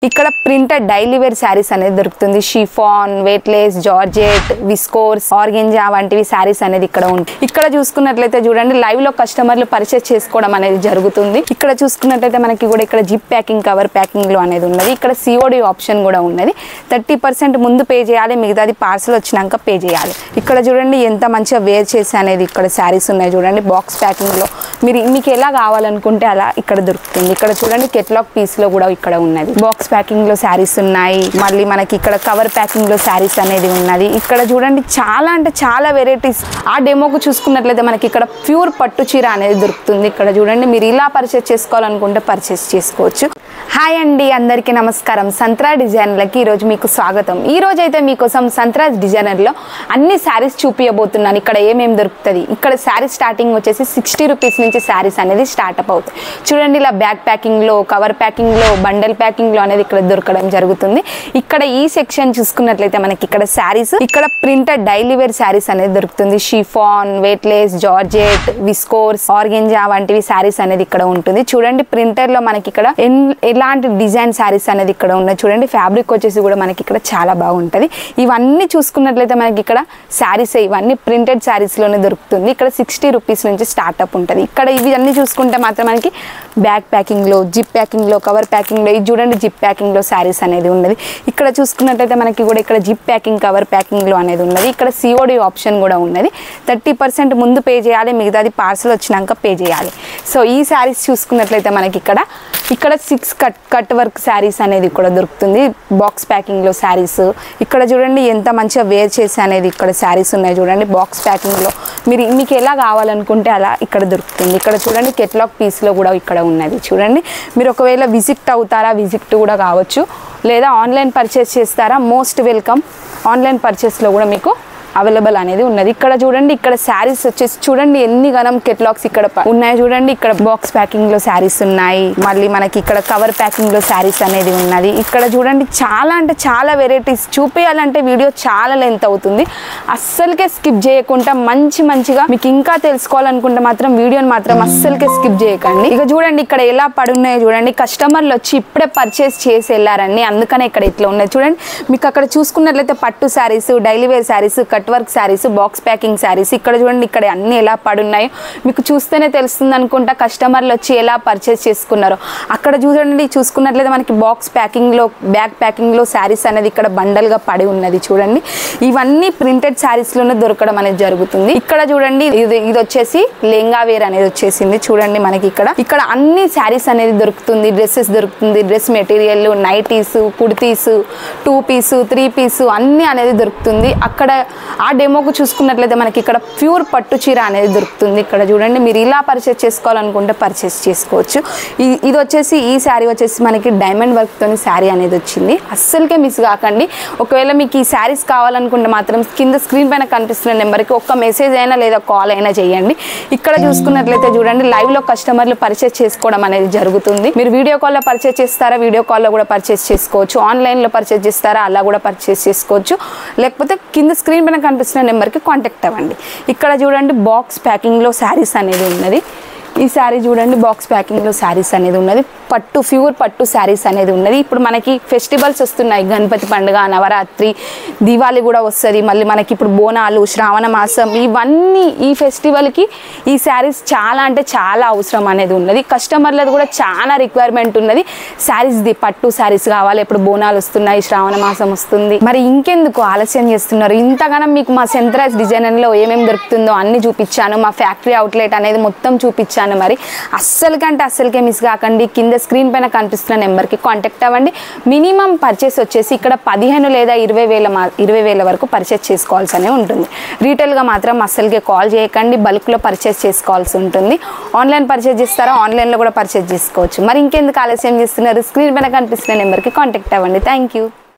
ఇక్కడ printed daily wear saris అనేది దొరుకుతుంది. షిఫాన్, వెయిట్లెస్, జార్జెట్, విస్కోర్స్, ఆర్గెంజా వంటివి శారీస్ అనేది ఇక్కడ ఉంటాయి. ఇక్కడ చూసుకున్నట్లయితే చూడండి లైవ్ లో కస్టమర్లు పర్చేస్ చేసుకోవడం అనేది జరుగుతుంది. ఇక్కడ చూసుకున్నట్లయితే మనకి కూడా ఇక్కడ జిప్ ప్యాకింగ్, కవర్ ప్యాకింగ్ లో అనేది ఉన్నది. ఇక్కడ సిఓడి ఆప్షన్ కూడా ఉన్నది. 30% ముందు పే చేయాలి, మిగతాది పార్సల్ వచ్చినాక పే చేయాలి. ఇక్కడ చూడండి ఎంత మంచిగా వేర్ చేసి అనేది ఇక్కడ శారీస్ ఉన్నాయి చూడండి. బాక్స్ ప్యాకింగ్ లో మీకు ఎలా కావాలనుకుంటే అలా ఇక్కడ దొరుకుతుంది. ఇక్కడ చూడండి కెటలాగ్ పీస్ లో కూడా ఇక్కడ ఉన్నది. బాక్స్ ప్యాకింగ్ లో శారీస్ ఉన్నాయి. మళ్ళీ మనకి ఇక్కడ కవర్ ప్యాకింగ్ లో శారీస్ అనేది ఉన్నది. ఇక్కడ చూడండి చాలా అంటే చాలా వెరైటీస్. ఆ డెమోకు చూసుకున్నట్లయితే మనకి ఇక్కడ ప్యూర్ పట్టు చీర అనేది దొరుకుతుంది. ఇక్కడ చూడండి మీరు ఇలా పర్చేస్ చేసుకోవాలనుకుంటే పర్చేస్ చేసుకోవచ్చు. హాయ్ అండి, అందరికీ నమస్కారం. సంత్రాజ్ డిజైనర్లకి ఈరోజు మీకు స్వాగతం. ఈ రోజు అయితే మీకోసం సంత్రాజ్ డిజైనర్లో అన్ని శారీస్ చూపించబోతున్నాను. ఇక్కడ ఏమేమి దొరుకుతుంది. ఇక్కడ శారీ స్టార్టింగ్ వచ్చేసి 60 రూపీస్ నుంచి శారీస్ అనేది స్టార్ట్అప్ అవుతాయి. చూడండి ఇలా బ్యాక్ ప్యాకింగ్లో, కవర్ ప్యాకింగ్లో, బండల్ ప్యాకింగ్లో అనేది ఇక్కడ దొరకడం జరుగుతుంది. ఇక్కడ ఈ సెక్షన్ చూసుకున్నట్లయితే మనకి ఇక్కడ శారీస్, ఇక్కడ ప్రింటెడ్ డైలీ వేర్ శారీస్ అనేది దొరుకుతుంది. షిఫాన్, వెయిట్లెస్, జార్జెట్, విస్కోర్స్, ఆర్గెంజా వంటివి శారీస్ అనేది ఇక్కడ ఉంటుంది. చూడండి ప్రింటర్ లో మనకి ఇక్కడ ఎలాంటి డిజైన్ శారీస్ అనేది ఇక్కడ ఉన్నాయి. చూడండి ఫ్యాబ్రిక్ వచ్చేసి కూడా మనకి ఇక్కడ చాలా బాగుంటది. ఇవన్నీ చూసుకున్నట్లయితే మనకి ఇక్కడ శారీస్ ఇవన్నీ ప్రింటెడ్ శారీస్ లోనే దొరుకుతుంది. ఇక్కడ 60 రూపీస్ నుంచి స్టార్ట్అప్ ఉంటుంది. ఇక్కడ ఇవి అన్ని చూసుకుంటే మాత్రం మనకి బ్యాక్ ప్యాకింగ్ లో, జిప్ ప్యాకింగ్ లో, కవర్ ప్యాకింగ్ లో, ఇది చూడండి జిప్ ప్యాకింగ్ లో శారీస్ అనేది ఉన్నది. ఇక్కడ చూసుకున్నట్లయితే మనకి కూడా ఇక్కడ జిప్ ప్యాకింగ్, కవర్ ప్యాకింగ్ లో అనేది ఉన్నది. ఇక్కడ సిఓడి ఆప్షన్ కూడా ఉన్నది. 30% ముందు పే చేయాలి, మిగతాది పార్సల్ వచ్చినాక పే చేయాలి. సో ఈ శారీస్ చూసుకున్నట్లయితే మనకి ఇక్కడ 6 కట్ వర్క్ శారీస్ అనేది కూడా దొరుకుతుంది. బాక్స్ ప్యాకింగ్ లో శారీస్. ఇక్కడ చూడండి ఎంత మంచిగా వేర్ చేసి అనేది ఇక్కడ శారీస్ ఉన్నాయి చూడండి. బాక్స్ ప్యాకింగ్ లో మీకు ఎలా కావాలనుకుంటే అలా ఇక్కడ దొరుకుతుంది. ఇక్కడ చూడండి కెటలాగ్ పీస్ లో కూడా ఇక్కడ ఉన్నది. చూడండి మీరు ఒకవేళ విజిట్ అవుతారా, విజిట్ కూడా కావచ్చు, లేదా ఆన్లైన్ పర్చేస్ చేస్తారా, మోస్ట్ వెల్కమ్. ఆన్లైన్ పర్చేస్లో కూడా మీకు అవైలబుల్ అనేది ఉన్నది. ఇక్కడ చూడండి ఇక్కడ శారీస్ వచ్చేసి చూడండి ఎన్ని గణం కెటలాగ్స్ ఇక్కడ ఉన్నాయి చూడండి. ఇక్కడ బాక్స్ ప్యాకింగ్ లో శారీస్ ఉన్నాయి. మళ్ళీ మనకి ఇక్కడ కవర్ ప్యాకింగ్ లో శారీస్ అనేది ఉన్నది. ఇక్కడ చూడండి చాలా అంటే చాలా వెరైటీస్. చూపించాలంటే వీడియో చాలా లెంత్ అవుతుంది. అస్సలకే స్కిప్ చేయకుండా మంచిగా మీకు ఇంకా తెలుసుకోవాలనుకుంటే మాత్రం వీడియోని మాత్రం అస్సలకే స్కిప్ చేయకండి. ఇక చూడండి ఇక్కడ ఎలా పడున్నాయో చూడండి. కస్టమర్లు వచ్చి ఇప్పుడే పర్చేస్ చేసి వెళ్ళారండి, అందుకనే ఇక్కడ ఇట్లా ఉన్నాయి చూడండి. మీకు అక్కడ చూసుకున్నట్లయితే పట్టు sarees, daily wear sarees, cut work sarees, box packing sarees. ఇక్కడ చూడండి ఇక్కడ అన్ని ఎలా పడున్నాయో మీకు చూస్తేనే తెలుస్తుంది అనుకుంటా కస్టమర్లు వచ్చి ఎలా పర్చేస్ చేసుకున్నారో. అక్కడ చూడండి చూసుకున్నట్లయితే మనకి బాక్స్ ప్యాకింగ్ లో, బ్యాక్ ప్యాకింగ్ లో శారీస్ అనేది ఇక్కడ బండల్ గా పడి ఉన్నది చూడండి. ఇవన్నీ ప్రింటెడ్ శారీస్ లోనే దొరకడం అనేది జరుగుతుంది. ఇక్కడ చూడండి ఇది వచ్చేసి లెంగా వేర్ అనేది వచ్చేసింది చూడండి. మనకి ఇక్కడ అన్ని శారీస్ అనేది దొరుకుతుంది. డ్రెస్సెస్ దొరుకుతుంది, dress material, nighties, kurtis, 2 piece, 3 piece అన్ని అనేది దొరుకుతుంది. అక్కడ ఆ డెమోకు చూసుకున్నట్లయితే మనకి ఇక్కడ ప్యూర్ పట్టు చీర అనేది దొరుకుతుంది. ఇక్కడ చూడండి మీరు ఇలా పర్చేస్ చేసుకోవాలనుకుంటే పర్చేస్ చేసుకోవచ్చు. ఇది వచ్చేసి ఈ శారీ వచ్చేసి మనకి డైమండ్ వర్క్ తోని శారీ అనేది వచ్చింది. అస్సలకే మిస్ కాకండి. ఒకవేళ మీకు ఈ శారీస్ కావాలనుకుంటే మాత్రం కింద స్క్రీన్ పైన కనిపిస్తున్న నెంబర్కి ఒక్క మెసేజ్ అయినా లేదా కాల్ అయినా చేయండి. ఇక్కడ చూసుకున్నట్లయితే చూడండి లైవ్ లో కస్టమర్లు పర్చేస్ చేసుకోవడం అనేది జరుగుతుంది. మీరు వీడియో కాల్లో పర్చేస్ చేస్తారా, వీడియో కాల్లో కూడా పర్చేస్ చేసుకోవచ్చు. ఆన్లైన్ లో పర్చేస్ చేస్తారా, అలా కూడా పర్చేస్ చేసుకోవచ్చు. లేకపోతే కింద స్క్రీన్ పైన కనిపిస్తున్న నెంబర్కి కాంటాక్ట్ అవ్వండి. ఇక్కడ చూడండి బాక్స్ ప్యాకింగ్ లో శారీస్ అనేది ఉన్నది. ఈ శారీ చూడండి బాక్స్ ప్యాకింగ్ లో శారీస్ అనేది ఉన్నది. ప్యూర్ పట్టు శారీస్ అనేది ఉన్నది. ఇప్పుడు మనకి ఫెస్టివల్స్ వస్తున్నాయి. గణపతి పండుగ, నవరాత్రి, దివాళీ కూడా వస్తుంది. మళ్ళీ మనకి ఇప్పుడు బోనాలు, శ్రావణ మాసం, ఇవన్నీ ఈ ఫెస్టివల్కి ఈ శారీస్ చాలా అంటే చాలా అవసరం అనేది ఉన్నది. కస్టమర్లది కూడా చాలా రిక్వైర్మెంట్ ఉన్నది. శారీస్ది పట్టు శారీస్ కావాలి. ఇప్పుడు బోనాలు వస్తున్నాయి, శ్రావణ మాసం వస్తుంది. మరి ఇంకెందుకు ఆలస్యం చేస్తున్నారు? ఇంతగానం మీకు మా సంత్రాజ్ డిజైనర్లో ఏమేమి దొరుకుతుందో అన్ని చూపించాను. మా ఫ్యాక్టరీ అవుట్లెట్ అనేది మొత్తం చూపించాను. మరి అస్సలకే మిస్ కాకండి. కింద స్క్రీన్ పైన కనిపిస్తున్న నెంబర్కి కాంటాక్ట్ అవ్వండి. మినిమం పర్చేస్ వచ్చేసి ఇక్కడ 15 లేదా 20,000 వరకు పర్చేస్ చేసుకోవాల్సి ఉంటుంది. రీటైల్గా మాత్రం అస్సలకే కాల్ చేయకండి. బల్క్లో పర్చేస్ చేసుకోవాల్సి ఉంటుంది. ఆన్లైన్ పర్చేస్ చేస్తారా, ఆన్లైన్లో కూడా పర్చేస్ చేసుకోవచ్చు. మరి ఇంకెందుకు ఆలస్యం చేస్తున్నారు? స్క్రీన్ పైన కనిపిస్తున్న నెంబర్కి కాంటాక్ట్ అవ్వండి. Thank you.